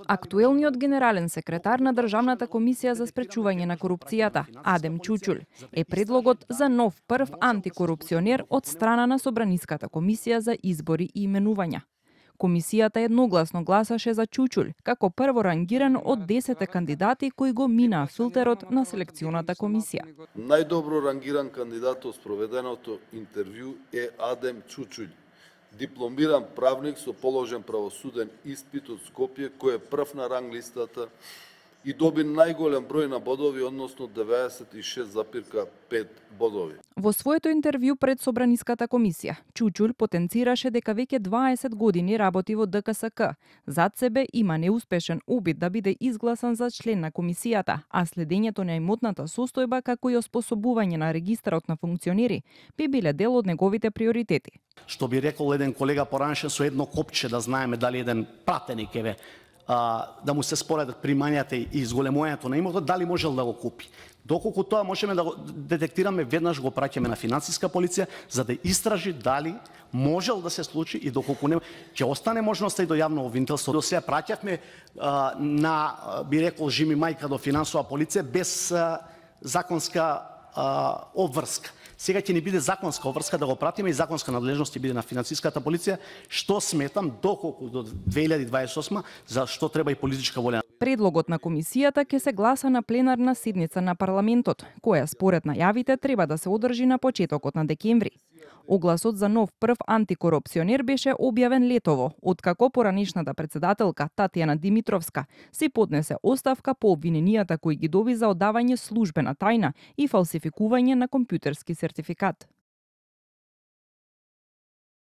Актуелниот генерален секретар на Државната комисија за спречување на корупцијата, Адем Чучул, е предлогот за нов прв антикорупционер од страна на Собраниската комисија за избори и именувања. Комисијата едногласно гласаше за Чучул како прворангиран од 10 кандидати кои го минаа филтерот на селекционата комисија. Најдобро рангиран кандидат од спроведеното интервју е Адем Чучул, дипломиран правник со положен правосуден испит од Скопје, кој е прв на ранг листата и доби најголем број на бодови, односно 96,5 бодови. Во своето интервју пред Собраниската комисија, Чучул потенцираше дека веќе 20 години работи во ДКСК. Зад себе има неуспешен обид да биде изгласан за член на комисијата, а следењето на имотната состојба како и оспособување на регистарот на функционери би биле дел од неговите приоритети. Што би рекол еден колега поранеше, со едно копче да знаеме дали еден пратеник еве да му се споредат примањата и изголемувањето на имотот, дали можел да го купи. Доколку тоа можеме да го детектираме, веднаш го праќаме на финансиска полиција за да истражи дали можел да се случи и доколку не ќе остане можноста и до јавно обвинителство. До сега праќавме на, би рекол, жими мајка до финансова полиција без законска обврска. Сега ќе ни биде законска обврска да го пратиме и законска надлежност ќе биде на финансиската полиција, што сметам доколку до 2028 за што треба и политичка волја. Предлогот на комисијата ќе се гласа на пленарна седница на парламентот, која според најавите треба да се одржи на почетокот на декември. Огласот за нов прв антикорупционер беше објавен летово, откако поранешната председателка Татјана Димитровска си поднесе оставка по обвиненијата кои ги доби за одавање службена тајна и фалсификување на компјутерски сертификат.